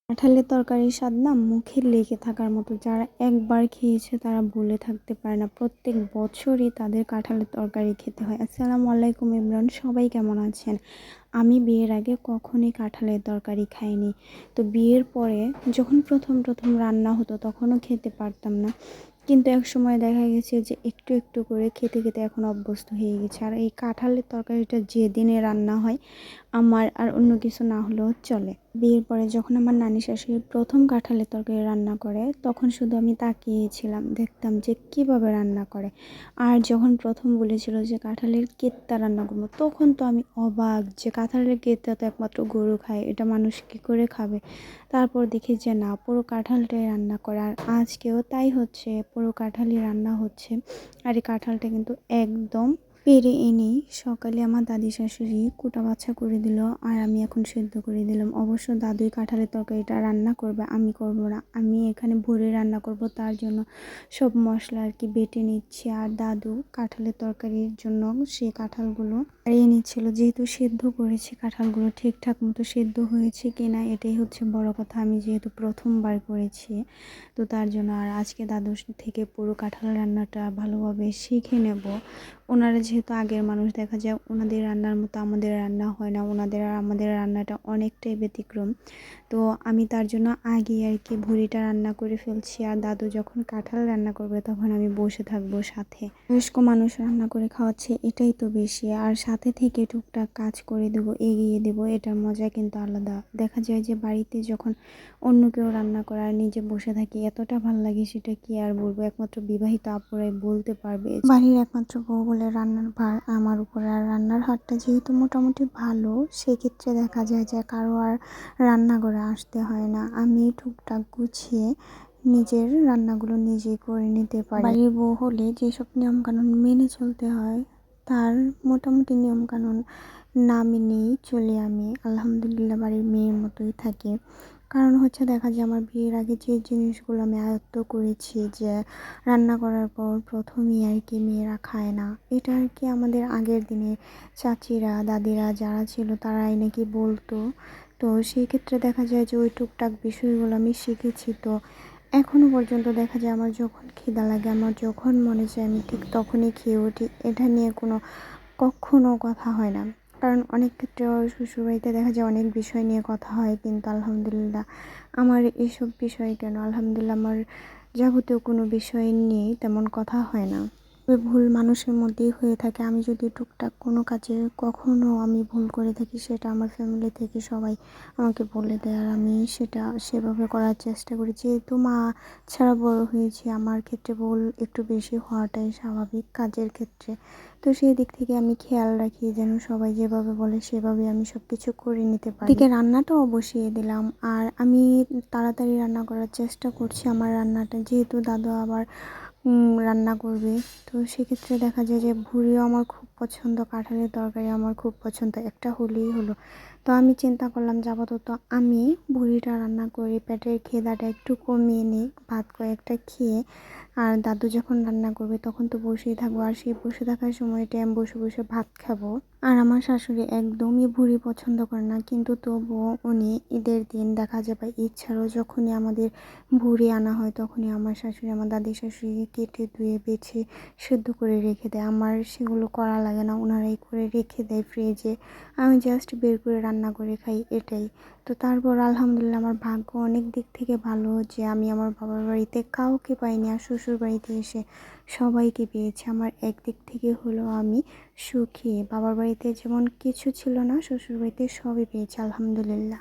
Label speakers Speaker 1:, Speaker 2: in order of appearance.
Speaker 1: কাঁঠালের তরকারির স্বাদ না মুখে লেগে থাকার মতো। যারা একবার খেয়েছে তারা ভুলে থাকতে পারে না। প্রত্যেক বছরই তাদের কাঁঠালের তরকারি খেতে হয়। আসসালামু আলাইকুম ইমরান, সবাই কেমন আছেন? আমি বিয়ের আগে কখনোই কাঁঠালের তরকারি খাইনি। তো বিয়ের পরে যখন প্রথম প্রথম রান্না হতো তখনও খেতে পারতাম না। কিন্তু একসময় দেখা গেছে যে একটু একটু করে খেতে খেতে এখন অভ্যস্ত হয়ে গেছে। আর এই কাঁঠালের তরকারিটা যেদিনে রান্না হয় আমার আর অন্য কিছু না হলেও চলে। বিয়ের পরে যখন আমার নানি শাশুড়ি প্রথম কাঁঠালের তরকারি রান্না করে তখন শুধু আমি তাকিয়েছিলাম, দেখতাম যে কিভাবে রান্না করে। আর যখন প্রথম বলেছিল যে কাঁঠালের কেত্তা রান্না করবো, তখন তো আমি অবাক যে কাঁঠালের কেত্তা তো একমাত্র গরু খায়, এটা মানুষ কী করে খাবে। তারপর দেখি যে না, পুরো কাঁঠালটাই রান্না করে। আর আজকেও তাই হচ্ছে, পুরো কাঁঠালই রান্না হচ্ছে। আর এই কাঁঠালটা কিন্তু একদম পেরে এনে সকালে আমার দাদি শাশুড়ি কুটা বাছা করে দিল, আর আমি এখন সেদ্ধ করে দিলাম। অবশ্য দাদুই কাঁঠালের তরকারিটা রান্না করবে, আমি করব না। আমি এখানে ভোরে রান্না করব, তার জন্য সব মশলা আর কি বেটে নিচ্ছি। আর দাদু কাঁঠালের তরকারির জন্য সে কাঁঠালগুলো ছাড়িয়ে নিচ্ছিল। যেহেতু সেদ্ধ করেছি, কাঁঠালগুলো ঠিকঠাক মতো সেদ্ধ হয়েছে কিনা এটাই হচ্ছে বড় কথা। আমি যেহেতু প্রথমবার করেছি, তো তার জন্য আর আজকে দাদুর থেকে পুরো কাঁঠাল রান্নাটা ভালোভাবে শিখে নেব। ওনারা যেহেতু আগের মানুষ, দেখা যায় ওনাদের রান্নার মতো আমাদের রান্না হয় না, ওনাদের আর আমাদের রান্নাটা অনেকটাই ব্যতিক্রম। তো আমি তার জন্য আগে আর কি ভুড়িটা রান্না করে ফেলছি। আর দাদু যখন কাঁঠাল রান্না করবে তখন আমি বসে থাকবো সাথে। বয়স্ক মানুষ রান্না করে খাওয়াচ্ছে, এটাই তো বেশি। আর সাথে থেকে টুকটাক কাজ করে দেবো, এগিয়ে দেবো, এটার মজা কিন্তু আলাদা। দেখা যায় যে বাড়িতে যখন অন্য কেউ রান্না করে আর নিজে বসে থাকি, এতটা ভালো লাগে সেটা কি আর বলবো। একমাত্র বিবাহিত আপুরাই বলতে পারবে। বাড়ির একমাত্র বউ বলে রান্নার ভার আমার উপরে। আর রান্নার হাতটা যেহেতু মোটামুটি ভালো, সেক্ষেত্রে দেখা যায় যে কারো আর রান্না করে আসতে হয় না। আমি টুকটাক গুছিয়ে নিজের রান্নাগুলো নিজেই করে নিতে পারি। বাড়ির বউ হলে যেসব নিয়মকানুন মেনে চলতে হয়, তার মোটামুটি নিয়মকানুন না মেনেই চলে আমি। আলহামদুলিল্লাহ বাড়ির মেয়ের মতোই থাকি। কারণ হচ্ছে দেখা যায় আমার বিয়ের আগে যে জিনিসগুলো আমি আয়ত্ত করেছি, যে রান্না করার পর প্রথমেই আর কি মেয়েরা খায় না, এটা আর কি আমাদের আগের দিনে চাচিরা দাদিরা যারা ছিল তারাই নাকি বলতো। তো সেই ক্ষেত্রে দেখা যায় যে ওই টুকটাক বিষয়গুলো আমি শিখেছি। তো এখনও পর্যন্ত দেখা যায় আমার যখন খিদা লাগে, আমার যখন মনে চায় আমি ঠিক তখনই খেয়ে উঠি। এটা নিয়ে কখনো কথা হয় না। কারণ অনেক ক্ষেত্রে শ্বশুরবাড়িতে দেখা যায় অনেক বিষয় নিয়ে কথা হয়, কিন্তু আলহামদুলিল্লাহ আমার এসব বিষয় কেন, আলহামদুলিল্লাহ আমার যাবতীয় কোনো বিষয় নিয়েই তেমন কথা হয় না। তবে ভুল মানুষের মধ্যেই হয়ে থাকে। আমি যদি টুকটাক কোনো কাজে কখনো আমি ভুল করে থাকি, সেটা আমার ফ্যামিলি থেকে সবাই আমাকে বলে দেয়, আর আমি সেটা সেভাবে করার চেষ্টা করি। যেহেতু মা ছাড়া বড় হয়েছি, আমার ক্ষেত্রে ভুল একটু বেশি হওয়াটাই স্বাভাবিক কাজের ক্ষেত্রে। তো সেই দিক থেকে আমি খেয়াল রাখি যেন সবাই যেভাবে বলে সেভাবে আমি সব কিছু করে নিতে পারি। এদিকে রান্নাটাও বসিয়ে দিলাম, আর আমি তাড়াতাড়ি রান্না করার চেষ্টা করছি আমার রান্নাটা, যেহেতু দাদু আবার রান্না করবে। তো সেক্ষেত্রে দেখা যায় যে ভুড়িও আমার খুব পছন্দ, কাঁঠালের তরকারি আমার খুব পছন্দ, একটা হলেই হলো। তো আমি চিন্তা করলাম যে আপাতত আমি ভুড়িটা রান্না করি, পেটের খিদাটা একটু কমিয়ে নিই, ভাত কয়েকটা খেয়ে। আর দাদু যখন রান্না করবে তখন তো বসেই থাকবো, আর সেই বসে থাকার সময়টা আমি বসে বসে ভাত খাবো। আর আমার শাশুড়ি একদমই ভুড়ি পছন্দ করে না, কিন্তু তবুও উনি ঈদের দিন দেখা যায় বা ঈদ ছাড়াও যখনই আমাদের ভুড়ি আনা হয় তখনই আমার শাশুড়ি আমার দাদি শাশুড়ি কেটে ধুয়ে বেছে সেদ্ধ করে রেখে দেয়। আমার সেগুলো করা লাগে না, ওনারাই করে রেখে দেয় ফ্রিজে। আমি জাস্ট বের করে রান্না করে খাই, এটাই। তো তারপর আলহামদুলিল্লাহ আমার ভাগ্য অনেক দিক থেকে ভালো যে আমি আমার বাবার বাড়িতে কাউকে পাইনি, আর শ্বশুর বাড়িতে এসে সবাইকে পেয়েছি। আমার একদিক থেকে হলো আমি সুখী। বাবার বাড়িতে যেমন কিছু ছিল না, শ্বশুর বাড়িতে সবই পেয়েছি আলহামদুলিল্লাহ।